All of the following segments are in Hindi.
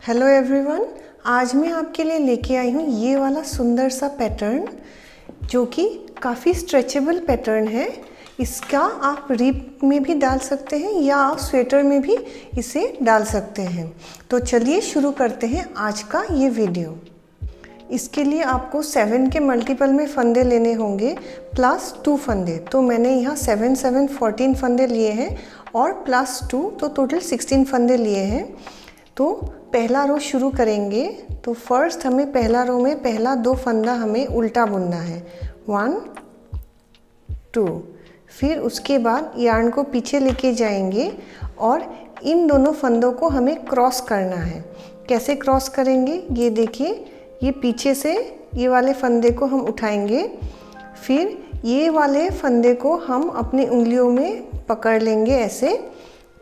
हेलो एवरीवन, आज मैं आपके लिए लेके आई हूँ ये वाला सुंदर सा पैटर्न जो कि काफ़ी स्ट्रेचेबल पैटर्न है। इसका आप रिप में भी डाल सकते हैं या आप स्वेटर में भी इसे डाल सकते हैं। तो चलिए शुरू करते हैं आज का ये वीडियो। इसके लिए आपको 7 के मल्टीपल में फंदे लेने होंगे प्लस 2 फंदे। तो मैंने यहाँ 7 7 14 फंदे लिए हैं और प्लस 2 तो टोटल 16 फंदे लिए हैं। तो पहला रो शुरू करेंगे। तो फर्स्ट हमें पहला रो में पहला 2 फंदा हमें उल्टा बुनना है, 1 2। फिर उसके बाद यार्न को पीछे लेके जाएंगे और इन दोनों फंदों को हमें क्रॉस करना है। कैसे क्रॉस करेंगे ये देखिए, ये पीछे से ये वाले फंदे को हम उठाएंगे, फिर ये वाले फंदे को हम अपनी उंगलियों में पकड़ लेंगे ऐसे,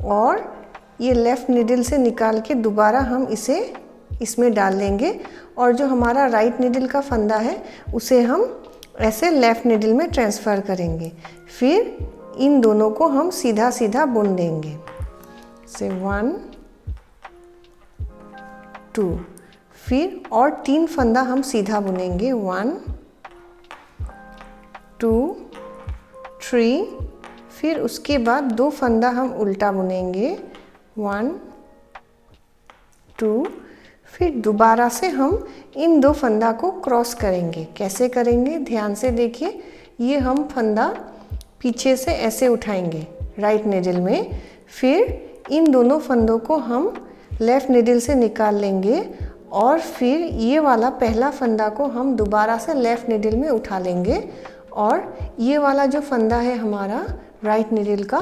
और ये लेफ़्ट निडल से निकाल के दोबारा हम इसे इसमें डाल लेंगे, और जो हमारा राइट निडल का फंदा है उसे हम ऐसे लेफ़्ट निडल में ट्रांसफ़र करेंगे। फिर इन दोनों को हम सीधा सीधा बुन देंगे से 1 2। फिर और 3 फंदा हम सीधा बुनेंगे, 1 2 3। फिर उसके बाद 2 फंदा हम उल्टा बुनेंगे, 1 2। फिर दोबारा से हम इन 2 फंदा को क्रॉस करेंगे। कैसे करेंगे ध्यान से देखिए, ये हम फंदा पीछे से ऐसे उठाएंगे राइट निडल में, फिर इन दोनों फंदों को हम लेफ़्ट निडल से निकाल लेंगे, और फिर ये वाला पहला फंदा को हम दोबारा से लेफ़्ट निडल में उठा लेंगे, और ये वाला जो फंदा है हमारा राइट निडल का,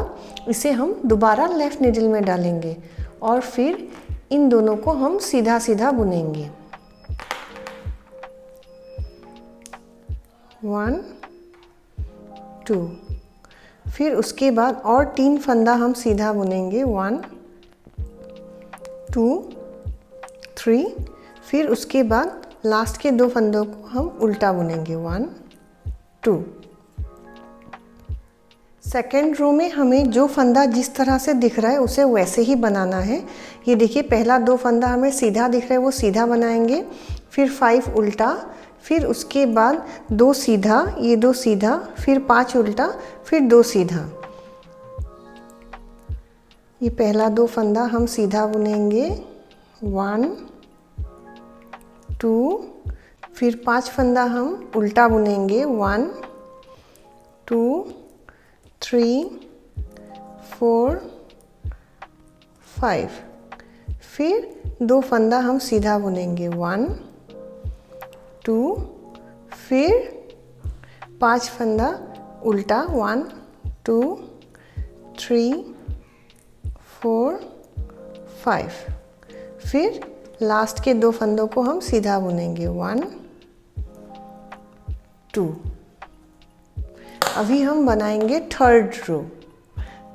इसे हम दोबारा लेफ़्ट निडल में डालेंगे, और फिर इन दोनों को हम सीधा सीधा बुनेंगे, 1 2। फिर उसके बाद और 3 फंदा हम सीधा बुनेंगे, 1 2 3। फिर उसके बाद लास्ट के 2 फंदों को हम उल्टा बुनेंगे, 1 2। सेकेंड रो में हमें जो फंदा जिस तरह से दिख रहा है उसे वैसे ही बनाना है। ये देखिए, पहला 2 फंदा हमें सीधा दिख रहा है, वो सीधा बनाएंगे, फिर 5 उल्टा, फिर उसके बाद 2 सीधा, ये 2 सीधा, फिर 5 उल्टा, फिर 2 सीधा। ये पहला 2 फंदा हम सीधा बुनेंगे, 1 2। फिर 5 फंदा हम उल्टा बुनेंगे, 1 2 3 4 5। फिर 2 फंदा हम सीधा बुनेंगे, 1 2। फिर 5 फंदा उल्टा, 1 2 3 4 5। फिर लास्ट के 2 फंदों को हम सीधा बुनेंगे, 1 2। अभी हम बनाएंगे थर्ड रो।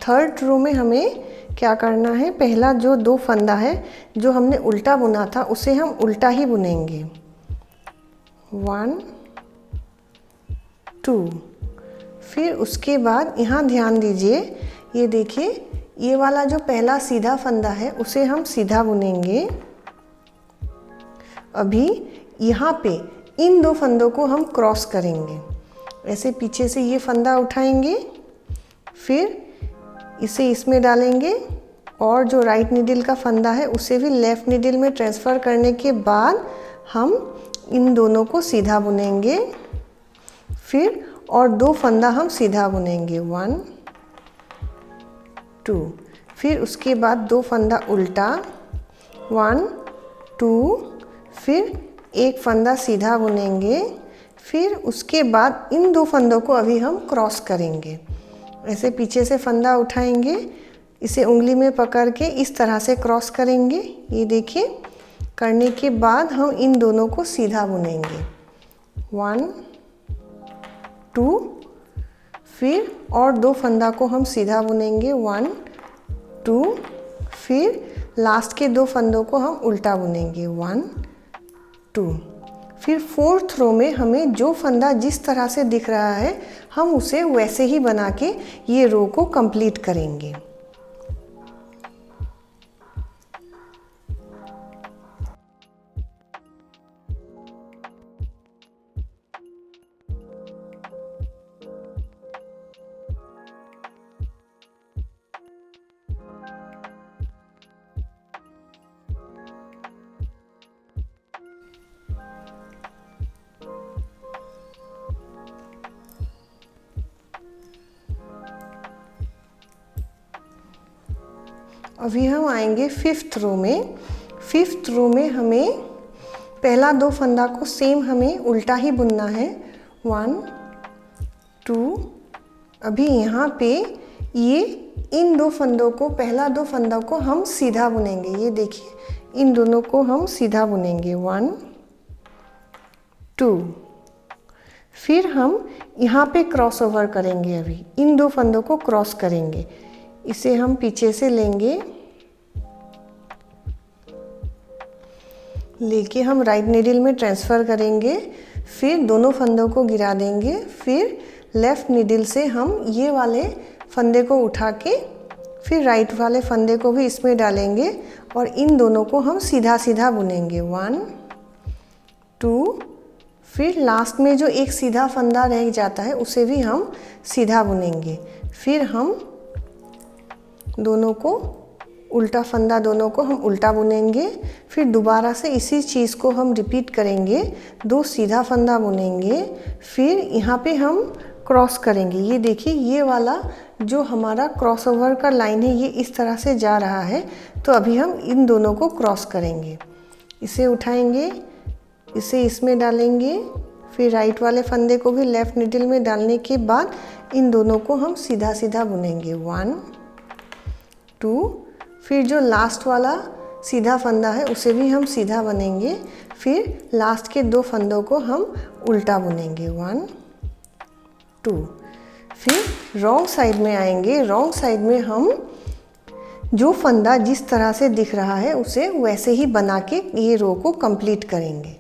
थर्ड रो में हमें क्या करना है, पहला जो 2 फंदा है जो हमने उल्टा बुना था उसे हम उल्टा ही बुनेंगे, 1 2। फिर उसके बाद यहाँ ध्यान दीजिए, ये देखिए, ये वाला जो पहला सीधा फंदा है उसे हम सीधा बुनेंगे। अभी यहाँ पे इन 2 फंदों को हम क्रॉस करेंगे, ऐसे पीछे से ये फंदा उठाएंगे, फिर इसे इसमें डालेंगे, और जो राइट निडल का फंदा है उसे भी लेफ़्ट निडल में ट्रांसफ़र करने के बाद हम इन दोनों को सीधा बुनेंगे। फिर और 2 फंदा हम सीधा बुनेंगे, 1 2। फिर उसके बाद 2 फंदा उल्टा, 1 2। फिर एक फंदा सीधा बुनेंगे, फिर उसके बाद इन 2 फंदों को अभी हम क्रॉस करेंगे। ऐसे पीछे से फंदा उठाएंगे, इसे उंगली में पकड़ के इस तरह से क्रॉस करेंगे, ये देखिए। करने के बाद हम इन दोनों को सीधा बुनेंगे, 1 2। फिर और 2 फंदा को हम सीधा बुनेंगे, 1 2। फिर लास्ट के 2 फंदों को हम उल्टा बुनेंगे, 1 2। फिर 4th रो में हमें जो फंदा जिस तरह से दिख रहा है हम उसे वैसे ही बना के ये रो को कंप्लीट करेंगे। अभी हम आएंगे 5th रो में। 5th रो में हमें पहला 2 फंदा को सेम हमें उल्टा ही बुनना है। 1 2। अभी यहाँ पे ये इन 2 फंदों को, पहला 2 फंदों को हम सीधा बुनेंगे। ये देखिए इन दोनों को हम सीधा बुनेंगे। 1 2। फिर हम यहाँ पे क्रॉस ओवर करेंगे। अभी इन 2 फंदों को क्रॉस करेंगे। इसे हम पीछे से लेके हम राइट नीडल में ट्रांसफ़र करेंगे। फिर दोनों फंदों को गिरा देंगे। फिर लेफ़्ट नीडल से हम ये वाले फंदे को उठा के फिर राइट वाले फंदे को भी इसमें डालेंगे और इन दोनों को हम सीधा सीधा बुनेंगे। 1 2। फिर लास्ट में जो एक सीधा फंदा रह जाता है उसे भी हम सीधा बुनेंगे। फिर हम दोनों को उल्टा फंदा, दोनों को हम उल्टा बुनेंगे। फिर दोबारा से इसी चीज़ को हम रिपीट करेंगे। 2 सीधा फंदा बुनेंगे। फिर यहाँ पे हम क्रॉस करेंगे। ये देखिए ये वाला जो हमारा क्रॉसओवर का लाइन है ये इस तरह से जा रहा है। तो अभी हम इन दोनों को क्रॉस करेंगे। इसे उठाएंगे, इसे इसमें डालेंगे। फिर राइट वाले फंदे को भी लेफ़्ट नीडल में डालने के बाद इन दोनों को हम सीधा सीधा बुनेंगे। 1 2। फिर जो लास्ट वाला सीधा फंदा है उसे भी हम सीधा बुनेंगे। फिर लास्ट के 2 फंदों को हम उल्टा बुनेंगे। 1 2। फिर रॉन्ग साइड में आएंगे। रॉन्ग साइड में हम जो फंदा जिस तरह से दिख रहा है उसे वैसे ही बना के ये रो को कंप्लीट करेंगे।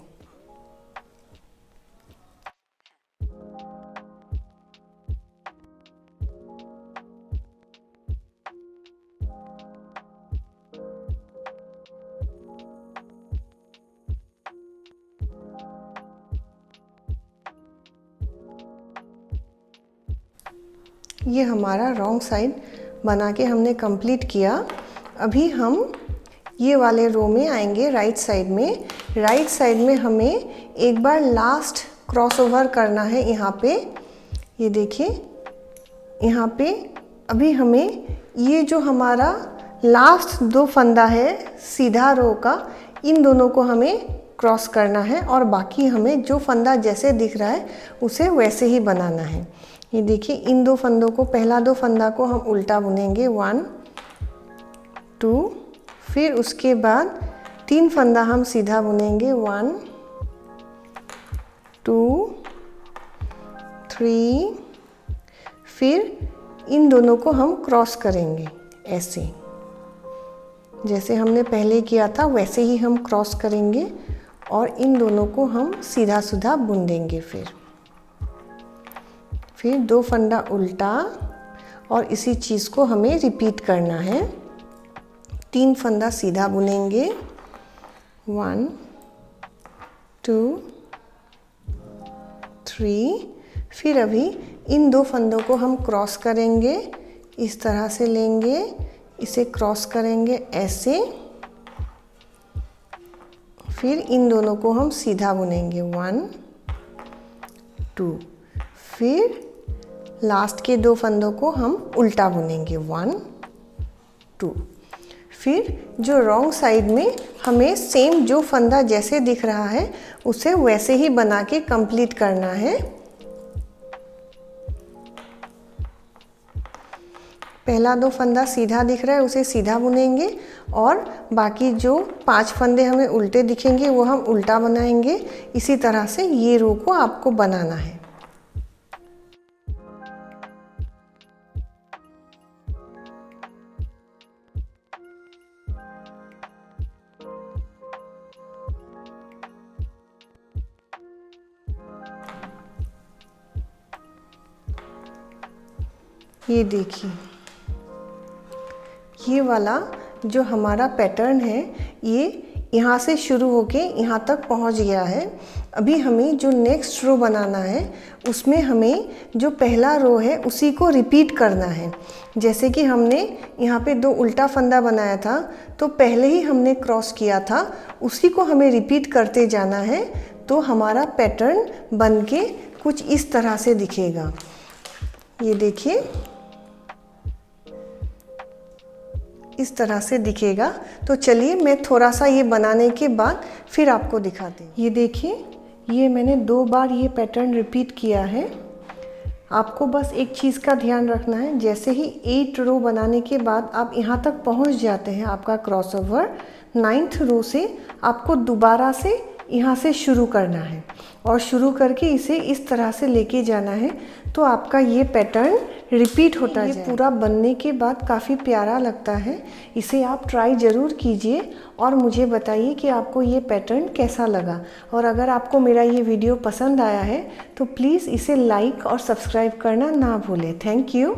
ये हमारा रॉन्ग साइड बना के हमने कंप्लीट किया। अभी हम ये वाले रो में आएंगे राइट साइड में। राइट साइड में हमें एक बार लास्ट क्रॉसओवर करना है। यहाँ पे ये देखिए, यहाँ पे अभी हमें ये जो हमारा लास्ट 2 फंदा है सीधा रो का, इन दोनों को हमें क्रॉस करना है और बाकी हमें जो फंदा जैसे दिख रहा है उसे वैसे ही बनाना है। ये देखिए इन 2 फंदों को, पहला 2 फंदा को हम उल्टा बुनेंगे। 1 2। फिर उसके बाद 3 फंदा हम सीधा बुनेंगे। 1 2 3। फिर इन दोनों को हम क्रॉस करेंगे ऐसे, जैसे हमने पहले किया था वैसे ही हम क्रॉस करेंगे और इन दोनों को हम सीधा सीधा बुन देंगे। फिर 2 फंदा उल्टा और इसी चीज़ को हमें रिपीट करना है। 3 फंदा सीधा बुनेंगे। 1 2 3। फिर अभी इन 2 फंदों को हम क्रॉस करेंगे, इस तरह से लेंगे, इसे क्रॉस करेंगे ऐसे। फिर इन दोनों को हम सीधा बुनेंगे। 1 2। फिर लास्ट के 2 फंदों को हम उल्टा बुनेंगे। 1 2। फिर जो रॉन्ग साइड में हमें सेम जो फंदा जैसे दिख रहा है उसे वैसे ही बना के कंप्लीट करना है। पहला 2 फंदा सीधा दिख रहा है उसे सीधा बुनेंगे और बाकी जो 5 फंदे हमें उल्टे दिखेंगे वो हम उल्टा बनाएंगे। इसी तरह से ये रो को आपको बनाना है। ये देखिए, ये वाला जो हमारा पैटर्न है ये यहाँ से शुरू होके यहाँ तक पहुँच गया है। अभी हमें जो नेक्स्ट रो बनाना है उसमें हमें जो पहला रो है उसी को रिपीट करना है। जैसे कि हमने यहाँ पे 2 उल्टा फंदा बनाया था तो पहले ही हमने क्रॉस किया था, उसी को हमें रिपीट करते जाना है। तो हमारा पैटर्न बन के कुछ इस तरह से दिखेगा। ये देखिए, इस तरह से दिखेगा। तो चलिए मैं थोड़ा सा ये बनाने के बाद फिर आपको दिखाती हूँ। ये देखिए, ये मैंने 2 बार ये पैटर्न रिपीट किया है। आपको बस एक चीज़ का ध्यान रखना है, जैसे ही 8 रो बनाने के बाद आप यहाँ तक पहुँच जाते हैं आपका क्रॉसओवर, 9th रो से आपको दोबारा से यहाँ से शुरू करना है और शुरू करके इसे इस तरह से लेके जाना है। तो आपका ये पैटर्न रिपीट होता है। ये पूरा बनने के बाद काफ़ी प्यारा लगता है। इसे आप ट्राई ज़रूर कीजिए और मुझे बताइए कि आपको ये पैटर्न कैसा लगा। और अगर आपको मेरा ये वीडियो पसंद आया है तो प्लीज़ इसे लाइक और सब्सक्राइब करना ना भूलें। Thank you.